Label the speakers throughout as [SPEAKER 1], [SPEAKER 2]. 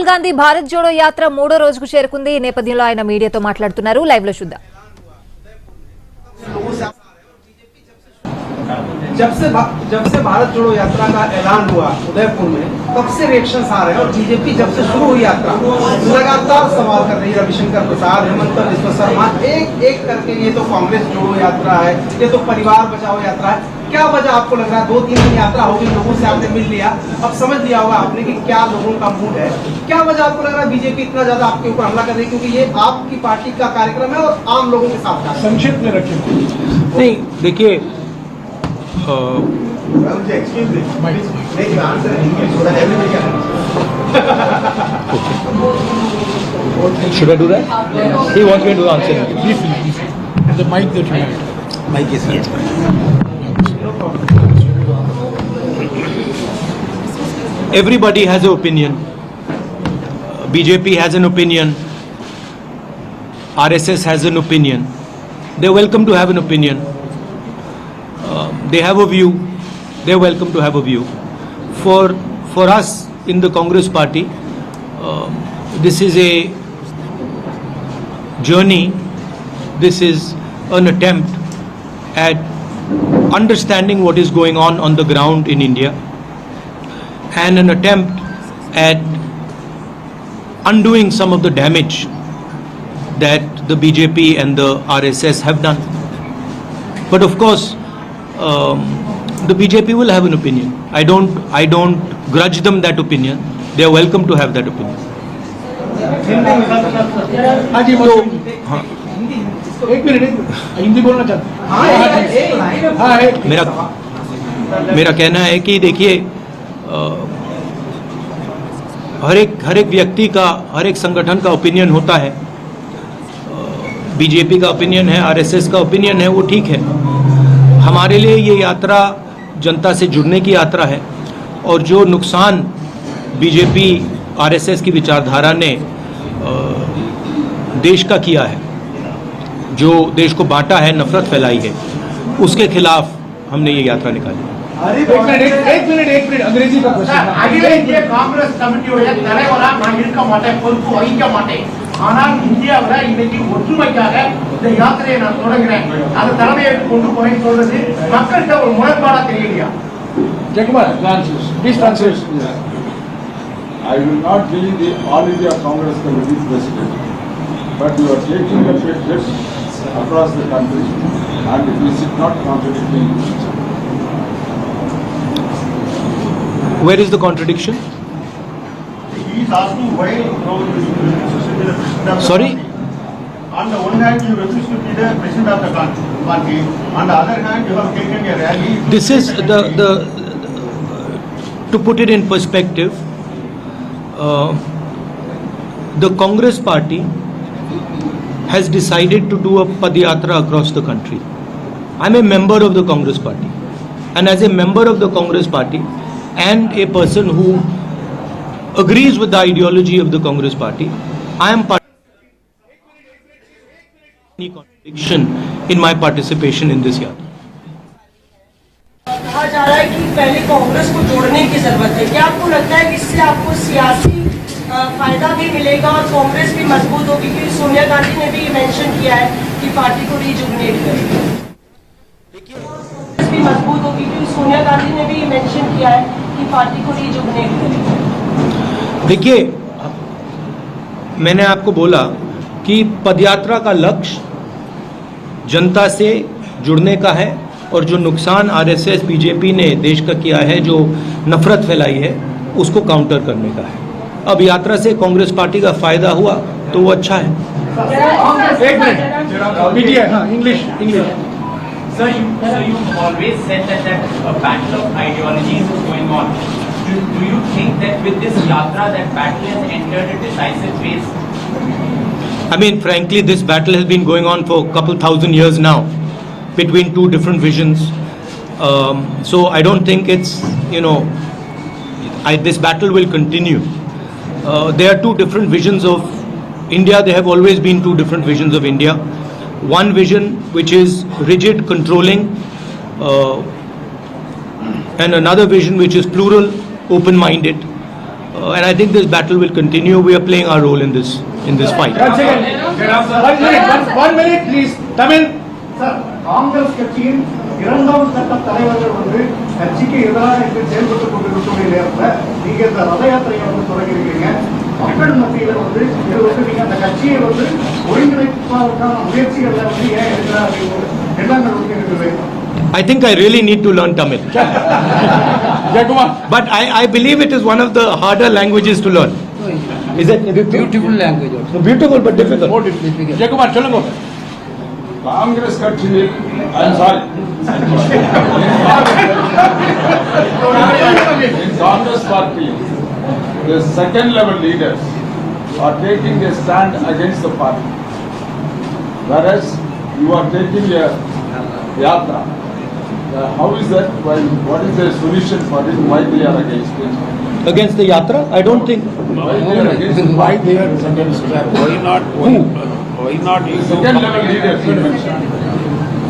[SPEAKER 1] రాహుల్ గాంధీ భారత్ జోడో యాత్ర మూడో రోజుకు చేరుకుంది. ఈ నేపథ్యంలో ఆయన మీడియాతో మాట్లాడుతున్నారు. లైవ్ లో చూద్దాం.
[SPEAKER 2] जब से भारत जोड़ो यात्रा का ऐलान हुआ उदयपुर में, तब से रिएक्शंस आ रहे हैं और बीजेपी जब से शुरू हुई यात्रा लगातार सवाल कर रही है। रविशंकर प्रसाद, हेमंत बिस्वा शर्मा एक एक करके ये तो कांग्रेस जोड़ो यात्रा है, ये तो परिवार बचाओ यात्रा है। क्या वजह आपको लग रहा है? 2-3 दिन यात्रा होगी, लोगों से आपने मिल लिया, अब समझ लिया होगा आपने कि क्या लोगों का मूड है। क्या वजह आपको लग रहा है बीजेपी इतना ज्यादा आपके ऊपर हमला कर रही है? क्योंकि ये आपकी पार्टी का कार्यक्रम है और आम लोगों के साथ का। संक्षिप्त में रखें।
[SPEAKER 3] नहीं, देखिए should I do that? He wants me to answer.
[SPEAKER 4] Please. The mic that you have.
[SPEAKER 3] Mic is here. Everybody has an opinion. BJP has an opinion. RSS has an opinion. They're welcome to have an opinion. They have a view. They're welcome to have a view. For us in the Congress party, this is a journey. This is an attempt at understanding what is going on the ground in India, and an attempt at undoing some of the damage that the BJP and the RSS have done. But of course, the BJP will have an opinion. I don't grudge them that opinion. They are welcome to have that opinion.
[SPEAKER 4] एक minute Hindi बोलना चाहता
[SPEAKER 3] मेरा कहना है कि देखिए, हर एक व्यक्ति का, हर एक संगठन का ओपिनियन होता है. बीजेपी का ओपिनियन है, आरएसएस का ओपिनियन है, वो ठीक है. हमारे लिए ये यात्रा जनता से जुड़ने की यात्रा है, और जो नुकसान बीजेपी आरएसएस की विचारधारा ने देश का किया है, जो देश को बांटा है, नफरत फैलाई है, उसके खिलाफ हमने ये यात्रा निकाली.
[SPEAKER 4] एक मिनट अंग्रेजी का क्वेश्चन.
[SPEAKER 5] காங்கிரஸ் கமிட்டியோட தலைவரா நான் இருக்க மாட்டேன், பொறுப்பு வகிக்க மாட்டேன். ஆனால் இந்தியாவுல இன்னைக்கு ஒற்றுமைக்காக இந்த யாத்திரையை நான் தொடங்குறேன், அது தலைமையேற்று கொண்டு போறேன்னு சொல்றது மக்கள்கிட்ட ஒரு முரண்பாடா தெரியலையா?
[SPEAKER 4] Jakumar, please translate.
[SPEAKER 6] I will not be the All India Congress Committee president, but you are taking the steps across the country, and this is not contradicting.
[SPEAKER 3] Where is the contradiction?
[SPEAKER 5] He is asking why you refuse to be the president of the
[SPEAKER 3] Sorry?
[SPEAKER 5] party. On the one hand, you refuse to be the president of the party. On the other hand, you have taken a rally.
[SPEAKER 3] This is to put it in perspective, the Congress party has decided to do a Padyatra across the country. I'm a member of the Congress party, and as a member of the Congress party and a person who agrees with the ideology of the Congress party, I am any contradiction in my participation in this yatra.
[SPEAKER 7] कहा जा रहा है कि पहले कांग्रेस को जोड़ने की जरूरत है. क्या आपको लगता है कि इससे आपको सियासी फायदा भी मिलेगा और कांग्रेस भी मजबूत होगी? क्योंकि सोनिया गांधी ने भी मेंशन किया है कि पार्टी को रिजुविनेट करेगी. कांग्रेस भी मजबूत होगी क्योंकि सोनिया गांधी ने भी मेंशन किया है कि पार्टी को रिजुविनेट करेगी.
[SPEAKER 3] देखिए, मैंने आपको बोला कि पदयात्रा का लक्ष्य जनता से जुड़ने का है, और जो नुकसान आरएसएस बीजेपी ने देश का किया है, जो नफरत फैलाई है, उसको काउंटर करने का है. अब यात्रा से कांग्रेस पार्टी का फायदा हुआ तो वो अच्छा है.
[SPEAKER 4] एक minute media. English.
[SPEAKER 8] Sir, you always said that a battle of ideologies is going on. Do you think that with this yatra that battle has entered a decisive phase?
[SPEAKER 3] I mean, frankly, this battle has been going on for a couple thousand years now, between two different visions. So I don't think it's, this battle will continue. There are two different visions of India. There have always been two different visions of India. One vision which is rigid, controlling, and another vision which is plural, open-minded. and I think this battle will continue. We are playing our role in this fight.
[SPEAKER 4] 1 second. 1 minute, please. Tamil.
[SPEAKER 5] Sir, Congress கட்சியின் இரண்டாம் கட்ட தலைவர்கள் வந்து கட்சிக்கு எதிராக இன்று செயல்பட்டுக் கொண்டிருக்கக்கூடிய நேரத்தில் நீங்க இந்த ரத யாத்திரையை வந்து தொடங்கியிருக்கீங்க. மக்கள் மத்தியில் வந்து இது வந்து நீங்க அந்த கட்சியை வந்து ஒருங்கிணைப்பதற்கான முயற்சிகள்ல வந்து ஏன் எடுக்கிறார் எண்ணங்கள் வந்து இருக்குது.
[SPEAKER 3] I think I really need to learn Tamil.
[SPEAKER 4] Jayakumar.
[SPEAKER 3] But I believe it is one of the harder languages to learn. Is it?
[SPEAKER 2] Beautiful language also.
[SPEAKER 3] Beautiful but difficult.
[SPEAKER 4] More difficult. Jayakumar, சொல்லுங்க.
[SPEAKER 6] Congress கட்சியில் I'm sorry. In Congress party, the second level leaders are taking a stand against the party, whereas you are taking a yatra. How is that? Why, what is the solution for it? Why they are against it?
[SPEAKER 3] Against the yatra? I don't think.
[SPEAKER 6] Why they are against it?
[SPEAKER 4] Why they are against that?
[SPEAKER 6] Why not you? Second level leaders you mentioned.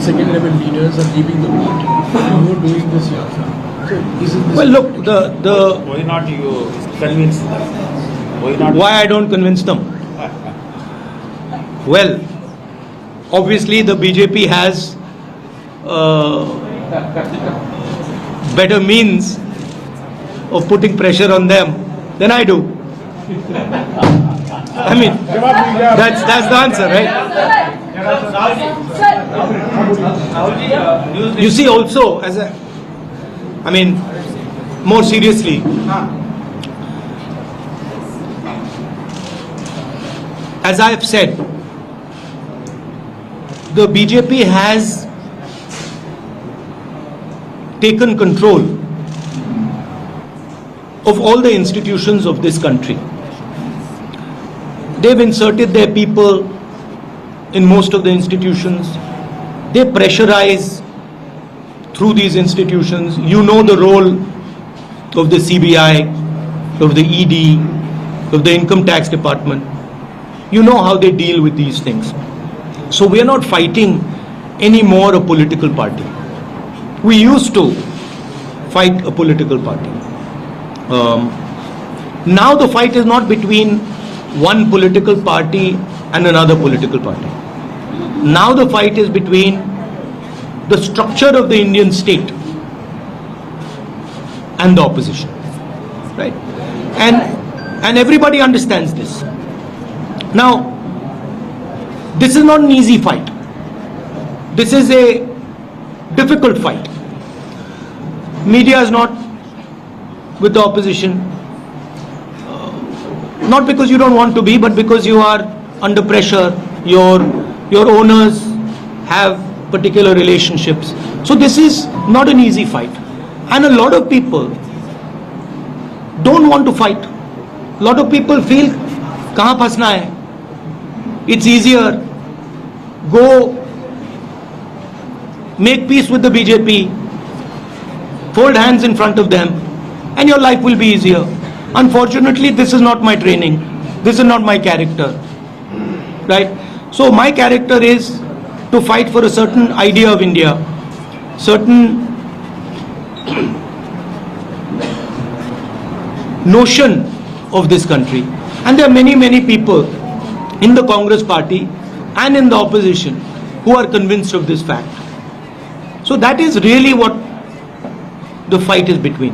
[SPEAKER 4] Second level leaders are leaving the party. You are doing this yatra. So this is
[SPEAKER 3] Well, look, the
[SPEAKER 9] Why not you convince them?
[SPEAKER 3] why I don't convince them? Well, obviously the BJP has better means of putting pressure on them than I do. I mean, that's the answer, right? You see, also, more seriously, as I have said, the BJP has taken control of all the institutions of this country. They've inserted their people in most of the institutions. They pressurize through these institutions. You know the role of the CBI, of the ED, of the Income Tax Department. You know how they deal with these things. So we are not fighting anymore a political party. We used to fight a political party. Now the fight is not between one political party and another political party. Now the fight is between the structure of the Indian state and the opposition, right? And everybody understands this. Now, this is not an easy fight. This is a difficult fight. Media is not with the opposition, not because you don't want to be, but because you are under pressure. Your owners have particular relationships. So this is not an easy fight. And a lot of people don't want to fight. A lot of people feel, kahan phasna hai? It's easier. Go make peace with the BJP, fold hands in front of them, and your life will be easier. Unfortunately, this is not my training. This is not my character. Right? So my character is to fight for a certain idea of India, certain notion of this country. And there are many, many people in the Congress party and in the opposition who are convinced of this fact. So that is really what the fight is between.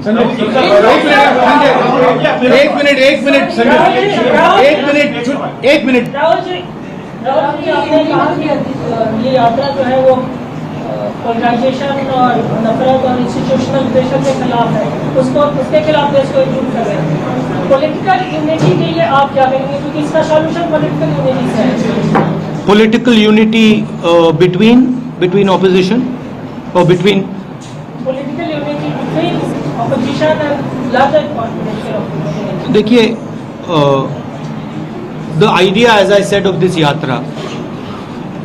[SPEAKER 4] एक minute
[SPEAKER 7] Rahul ji आपने कहा कि ये यात्रा जो है वो polarisation और नफरत और इंस्टीट्यूशनल प्रेशर के खिलाफ है, उसके खिलाफ देश को एकजुट कर रहे हैं. पॉलिटिकल यूनिटी के लिए आप क्या करेंगे, क्योंकि इसका सॉल्यूशन पॉलिटिकल यूनिटी से है.
[SPEAKER 3] Political unity between opposition or between
[SPEAKER 7] Political unity between opposition and larger potential opposition.
[SPEAKER 3] देखिए, the idea, as I said, of this yatra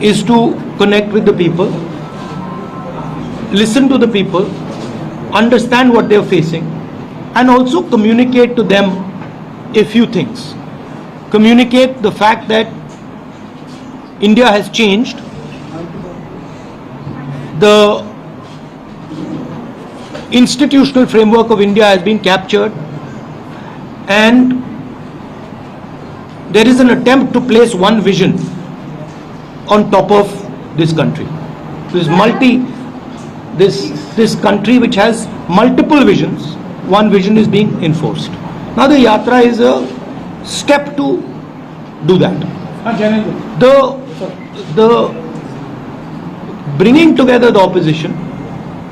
[SPEAKER 3] is to connect with the people, listen to the people, understand what they are facing, and also communicate to them a few things. Communicate the fact that India has changed. The institutional framework of India has been captured, and there is an attempt to place one vision on top of this country. This country which has multiple visions, one vision is being enforced. Now the yatra is a step to do that. The bringing together the opposition,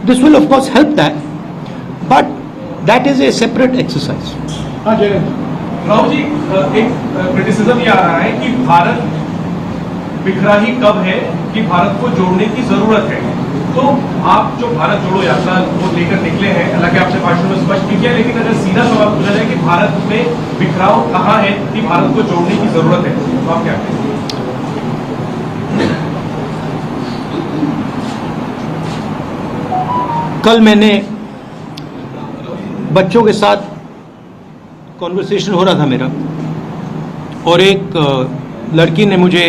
[SPEAKER 3] this will of course help that, but that is a separate exercise.
[SPEAKER 10] Rahul ji, एक criticism ये आ रहा है कि भारत बिखरा ही कब है कि भारत को जोड़ने की जरूरत है। तो आप जो भारत जोड़ो यात्रा को लेकर निकले हैं, हालांकि आपसे भाषण में स्पष्ट किया, लेकिन अगर सीधा सवाल पूछा जाए कि भारत में बिखराव कहाँ है कि भारत को जोड़ने की जरूरत है, तो आप क्या कहेंगे?
[SPEAKER 3] कल मैंने बच्चों के साथ कॉन्वर्सेशन हो रहा था मेरा, और एक लड़की ने मुझे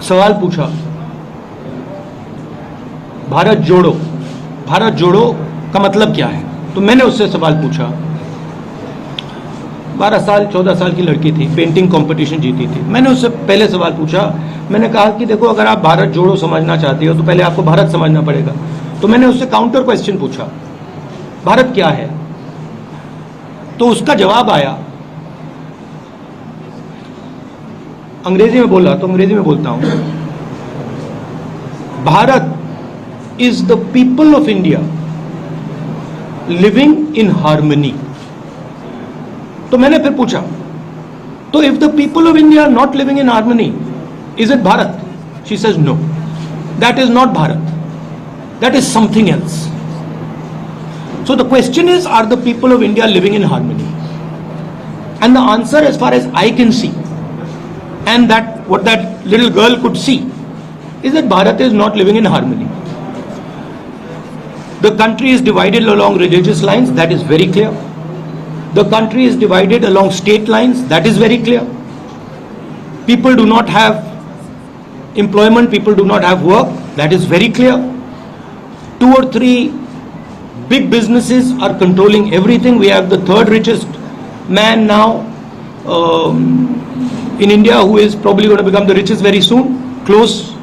[SPEAKER 3] सवाल पूछा, भारत जोड़ो का मतलब क्या है? तो मैंने उससे सवाल पूछा, 12 साल 14 साल की लड़की थी, पेंटिंग कंपटीशन जीती थी। मैंने उससे पहले सवाल पूछा, मैंने कहा कि देखो, अगर आप भारत जोड़ो समझना चाहती हो तो पहले आपको भारत समझना पड़ेगा। तो मैंने उससे काउंटर क्वेश्चन पूछा, भारत क्या है? तो उसका जवाब आया, अंग्रेजी में बोला तो अंग्रेजी में बोलता हूं, Bharat is the people of India living in harmony. तो मैंने फिर पूछा, तो if the people of India are not living in harmony, is it Bharat? She says no, that is not Bharat, that is something else. So the question is, are the people of India living in harmony? And the answer, as far as I can see, and that what that little girl could see, is that Bharat is not living in harmony. The country is divided along religious lines, that is very clear. The country is divided along state lines, that is very clear. People do not have employment, people do not have work, that is very clear. 2 or 3 big businesses are controlling everything. We have the 3rd richest man now in India, who is probably going to become the richest very soon, close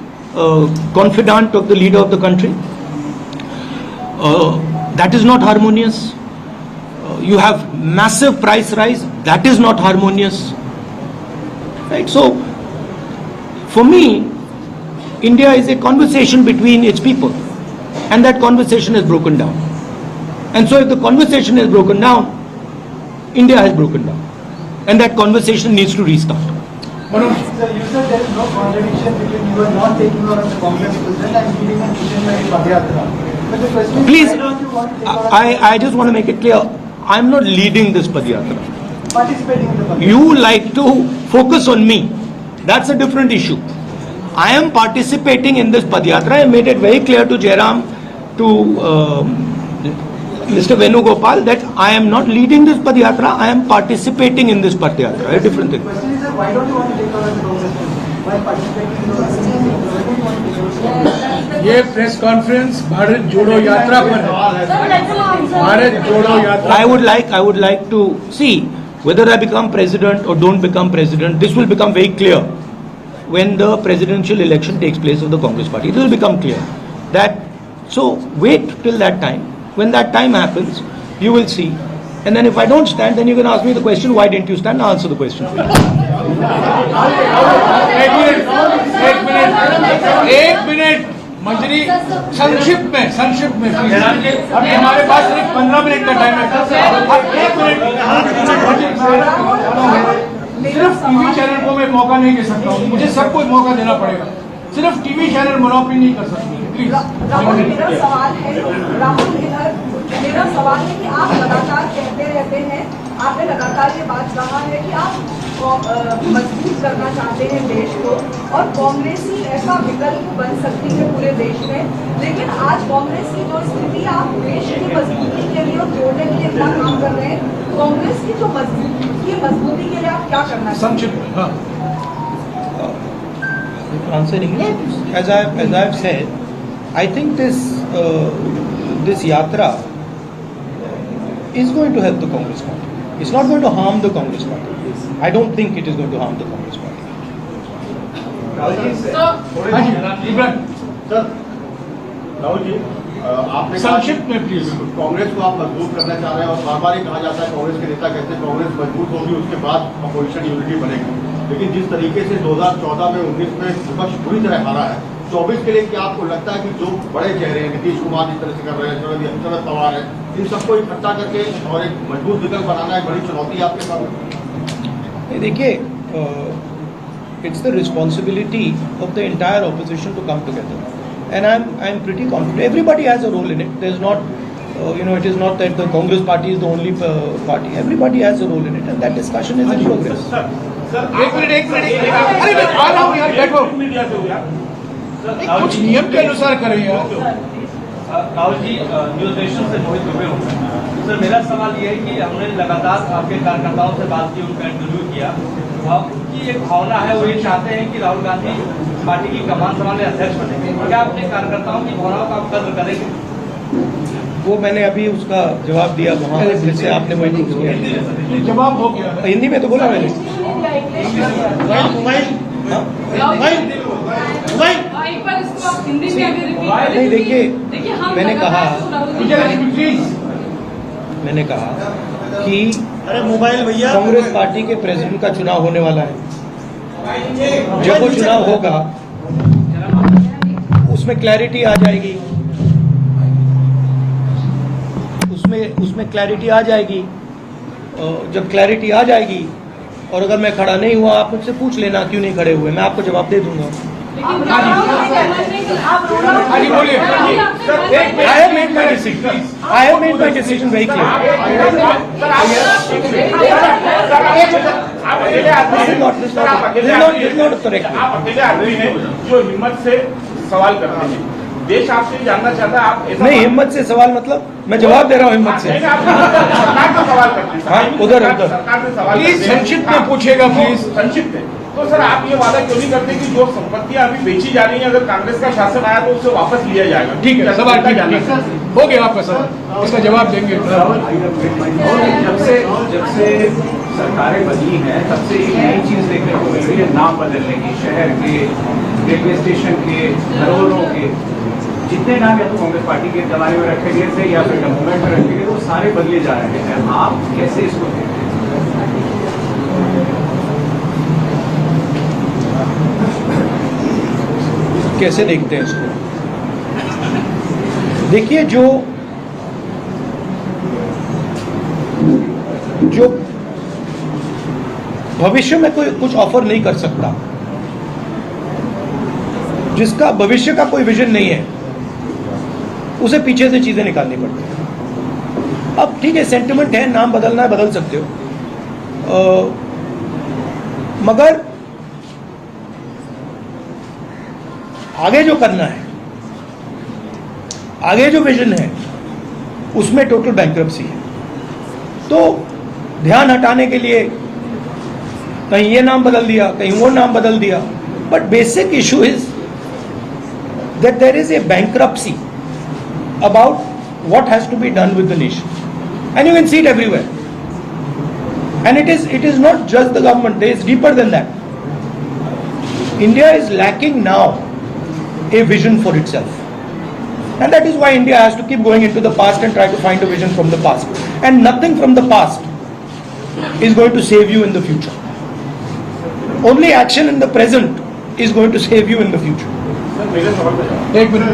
[SPEAKER 3] confidant of the leader of the country. That is not harmonious. You have massive price rise, that is not harmonious, right? So for me, India is a conversation between its people, and that conversation is broken down. And so if the conversation is broken down, India has broken down, and that conversation needs to restart.
[SPEAKER 2] Sir, you said there is no contradiction between you are not taking over as the Congress president and leading a mission-led Padayatra. But the question is,
[SPEAKER 3] Please,
[SPEAKER 2] why don't you want to take over
[SPEAKER 3] I just want to make it clear, I am not leading this Padayatra.
[SPEAKER 2] participating in the Padayatra?
[SPEAKER 3] You like to focus on me. That's a different issue. I am participating in this Padayatra. I made it very clear to Jairam, to Mr. Venugopal, that I am not leading this Padayatra. I am participating in this Padayatra. A different thing.
[SPEAKER 2] The question is, sir, why don't you want to take over as the Congress president? Why participating in the Why don't you want to take over?
[SPEAKER 4] ये press conference Bharat जोड़ो यात्रा पर है। भारत जोड़ो यात्रा।
[SPEAKER 3] I would like to see whether I become president or don't become president. This will become very clear when the presidential election takes place of the Congress party. It will become clear that. So wait till that time. When that time happens, you will see. And then if I don't stand, then you can ask me the question, why didn't you stand? I'll answer the question.
[SPEAKER 4] एक minute मंजरी, संक्षिप्त में please. अभी हमारे पास सिर्फ 15 minute का time है। एक minute, सिर्फ टीवी चैनल को मैं मौका नहीं दे सकता हूँ, मुझे सबको मौका देना पड़ेगा। सिर्फ टीवी चैनल मोनोपोली नहीं कर सकते, प्लीज।
[SPEAKER 7] राहुल, मेरा सवाल है कि आप लगातार कहते रहते हैं, आपने लगातार ये बात कहा है कि आप मजबूत करना चाहते हैं देश को, और कांग्रेस ही ऐसा विकल्प बन सकती है पूरे देश में। लेकिन आज कांग्रेस की जो स्थिति, आप देश की मजबूती के लिए और जोड़ने के लिए क्या काम कर रहे हैं? कांग्रेस की जो मजबूती के लिए आप क्या करना चाहते हैं?
[SPEAKER 2] Answering it, as I've said, I think this yatra
[SPEAKER 3] is going to help the Congress party. It's not going to harm the Congress party. I don't think it is going to harm the Congress party.
[SPEAKER 5] Rahul ji, आपने
[SPEAKER 4] संक्षिप्त में please.
[SPEAKER 5] Congress को आप मजबूत करना चाह रहे हैं और बार बार ही कहा जाता है, कांग्रेस के नेता कहते हैं कांग्रेस मजबूत होगी उसके बाद अपोजिशन यूनिटी बनेगी, लेकिन जिस तरीके से 2014 में 19 में विपक्ष पूरी तरह हारा है, 24 के लिए क्या आपको लगता है कि जो बड़े चेहरे हैं, नीतीश कुमार जिस तरह से कर रहे हैं, शरद पवार है, इन सबको इकट्ठा करके और एक मजबूत विकल्प बनाना एक बड़ी चुनौती है आपके सामने?
[SPEAKER 3] देखिए, it's the responsibility of the entire opposition to come together, and I'm pretty confident. Everybody has a role in it. There's not, it is not that the Congress party is the only party. Everybody has a role in it, and that discussion is in progress.
[SPEAKER 4] एक minute अरे मैं आ रहा हूँ यार, बैठो। कुछ नियम के अनुसार करें यार।
[SPEAKER 9] राहुल जी, न्यूज नेशन से मोहित दुबे हो। सर, मेरा सवाल ये है कि हमने लगातार आपके कार्यकर्ताओं से बात की, उनका इंटरव्यू किया, उनकी एक भावना है, वो ये चाहते हैं कि राहुल गांधी पार्टी की कमान संभाले, अध्यक्ष बने। क्या अपने कार्यकर्ताओं की भावनाओं का आप कदर करेंगे?
[SPEAKER 3] वो मैंने अभी उसका जवाब दिया वहाँ, जैसे आपने वही पूछ किया।
[SPEAKER 4] जवाब हो गया।
[SPEAKER 3] हिंदी में तो बोला मैंने। नहीं, देखिए, मैंने कहा कि कांग्रेस पार्टी के प्रेसिडेंट का चुनाव होने वाला है। जब वो चुनाव होगा उसमें क्लैरिटी आ जाएगी, उसमें क्लैरिटी आ जाएगी। जब क्लैरिटी आ जाएगी और अगर मैं खड़ा नहीं हुआ, आप मुझसे पूछ लेना क्यों नहीं खड़े हुए, मैं आपको जवाब दे दूंगा। I have made my decision. I have made my decision very clear. This is not correct.
[SPEAKER 10] आप अकेले आदमी हैं जो हिम्मत से सवाल करते हैं। देश आपसे जानना चाहता है, आप
[SPEAKER 3] नहीं, हिम्मत से सवाल मतलब मैं जवाब दे रहा हूँ हिम्मत से।
[SPEAKER 10] सरकार का सवाल करते हैं।
[SPEAKER 3] हाँ, उधर
[SPEAKER 10] सरकार से सवाल
[SPEAKER 4] प्लीज संक्षिप्त में पूछेगा, प्लीज
[SPEAKER 10] संक्षिप्त है। तो सर, आप ये वादा क्यों नहीं करते कि जो संपत्तियां अभी बेची जा रही हैं, अगर कांग्रेस का शासन आया तो उसे वापस लिया जाएगा?
[SPEAKER 4] ठीक है, सवाल ठीक है, हो गया आपका सवाल, इसका जवाब देंगे।
[SPEAKER 8] जब से सरकारें बदली हैं, तब से एक नई चीज देखने को मिल रही है, नाम बदलने की। शहर के, रेलवे स्टेशन के, धरोहरों के, जितने नाम या तो कांग्रेस पार्टी के दलाने में रखे गए थे या फिर डॉक्यूमेंट में रखे गए, वो सारे बदले जा रहे हैं। आप कैसे इसको देखते हैं?
[SPEAKER 3] कैसे देखते हैं इसको? देखिए, जो भविष्य में कोई कुछ ऑफर नहीं कर सकता, जिसका भविष्य का कोई विजन नहीं है, उसे पीछे से चीजें निकालनी पड़ती हैं। अब ठीक है, सेंटिमेंट है, नाम बदलना है, बदल सकते हो, मगर आगे जो करना है, आगे जो विजन है, उसमें टोटल बैंक्रप्सी है। तो ध्यान हटाने के लिए कहीं ये नाम बदल दिया, कहीं वो नाम बदल दिया, but basic issue is that there is a bankruptcy about what has to be done with the nation, and you can see it everywhere, and it is not just the government, it is deeper than that. India is lacking now a vision for itself, and that is why India has to keep going into the past and try to find a vision from the past, and nothing from the past is going to save you in the future. Only action in the present is going to save you in the future.
[SPEAKER 4] एक minute,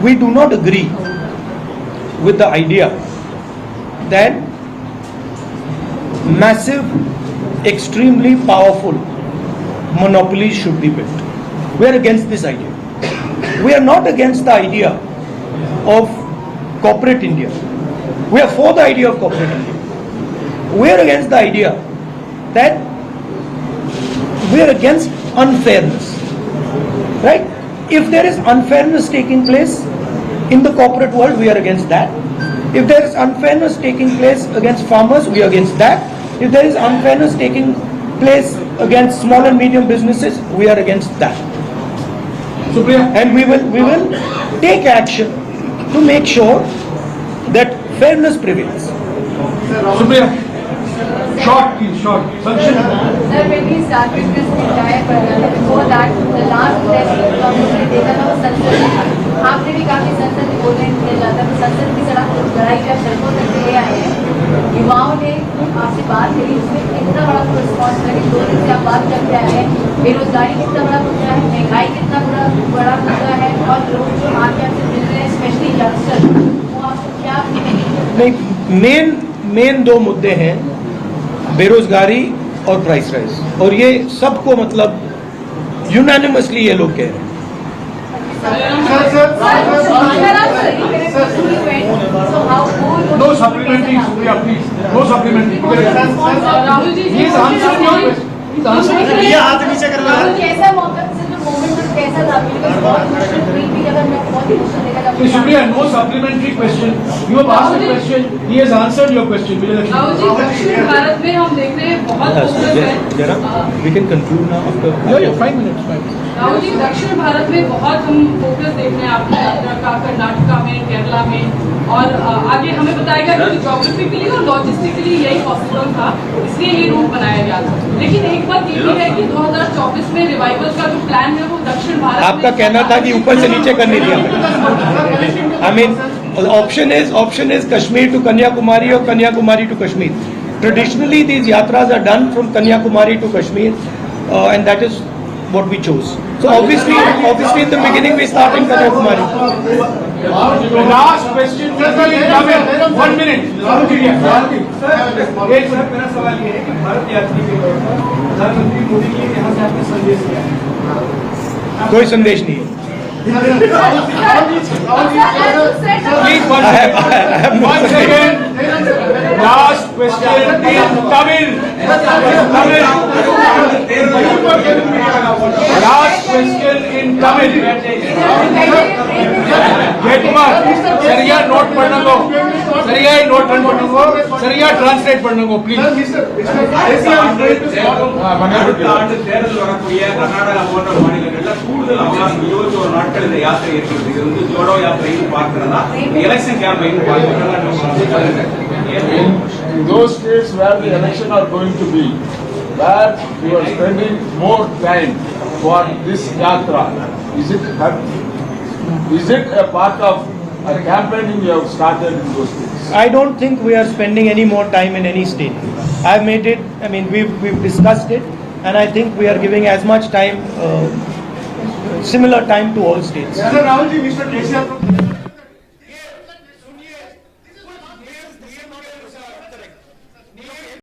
[SPEAKER 3] we do not agree with the idea that massive, extremely powerful monopolies should be built. We are against this idea. We are not against the idea of corporate India. We are for the idea of corporate India. We are against the idea that we are against unfairness, right? If there is unfairness taking place in the corporate world, we are against that. If there is unfairness taking place against farmers, we are against that. If there is unfairness taking place against small and medium businesses, we are against that.
[SPEAKER 4] Supriya.
[SPEAKER 3] And we will take action to make sure that fairness prevails.
[SPEAKER 4] Supriya. Short, please, short. Sanction.
[SPEAKER 11] Sir, when we started this entire program, before that, the last test हमने देखा था वो संसद में। आपने भी काफी संसद में बोलने किया जाता है, तो संसद की सड़क लड़ाई जब सड़कों तक ले आए हैं, युवाओं ने आपसे बात करी, उसमें कितना बड़ा रिस्पॉन्स था कि 2 दिन से आप बात करते आए हैं, बेरोजगारी कितना बड़ा मुद्दा है, महंगाई कितना बड़ा मुद्दा है, और लोग जो आपके यहाँ से मिल रहे हैं, स्पेशली यंगस्टर, वो आपको क्या
[SPEAKER 3] नहीं, मेन 2 मुद्दे हैं, बेरोजगारी और प्राइस राइज, और ये सबको मतलब यूनानिमसली ये लोग कह रहे हैं।
[SPEAKER 4] No supplementary, Supriya, please. No supplementary.
[SPEAKER 11] Rahul ji,
[SPEAKER 4] He is answering your question. He is answering.
[SPEAKER 2] ये हाथ नीचे कर लो।
[SPEAKER 11] कैसा मौका से जो मोमेंट कैसा था बहुत मुश्किल भी अगर मैं बहुत इमोशनल लेकर
[SPEAKER 4] So, Supriya, no supplementary question. You have asked a question. He has answered your question.
[SPEAKER 11] Rahul ji, दक्षिण भारत में हम देख रहे हैं बहुत फोकस है।
[SPEAKER 3] We can conclude now after.
[SPEAKER 4] Yeah, 5 minutes.
[SPEAKER 11] Rahul ji, दक्षिण भारत में बहुत हम फोकस देख रहे हैं आपकी यात्रा का, कर्नाटका में, केरला में, और आगे हमें बताया गया कि ज्योग्राफिकली और लॉजिस्टिकली यही पॉसिबल था, इसलिए ये रूट बनाया गया था। लेकिन एक बात ये भी है कि 2024 में रिवाइवल का जो प्लान है वो दक्षिण भारत
[SPEAKER 3] आपका कहना था कि ऊपर से नीचे करने दिया। I mean, option is Kashmir to Kanyakumari or Kanyakumari to Kashmir. Traditionally, these yatras are done from Kanyakumari to Kashmir, and that is what we chose. So obviously in the beginning we start in Kanyakumari.
[SPEAKER 4] Last question. 1 minute.
[SPEAKER 9] मेरा सवाल ये है कि भारत यात्री के तौर पर प्रधानमंत्री मोदी ने यहाँ से आपको संदेश दिया है।
[SPEAKER 3] कोई संदेश नहीं है।
[SPEAKER 4] Please,
[SPEAKER 3] I have no
[SPEAKER 4] one second. Last question in Tamil. Last question in Tamil. सरिया नोट पढ़ना को, सरिया नोट पढ़ना को, सरिया ट्रांसलेट पढ़ना को, प्लीज.
[SPEAKER 8] தேர்தல் வரக்கூடிய கர்நாடகா போன்ற மாநிலங்கள்ல கூடுதல் அவகாசம் 21 நாட்கள் இந்த யாத்திரை இருக்கிறது. இது வந்து ஜோடோ யாத்திரைன்னு பார்க்கிறதா, எலெக்ஷன் கேம்பெயின் பார்க்கிறதா?
[SPEAKER 6] In those states where the election are going to be, where you are spending more time for this yatra, is it a part of a campaigning you have started in those states?
[SPEAKER 3] I don't think we are spending any more time in any state. I've made it. I mean, we've discussed it, and I think we are giving as much time, similar time to all states.
[SPEAKER 4] Rahul ji, Mr. KCR.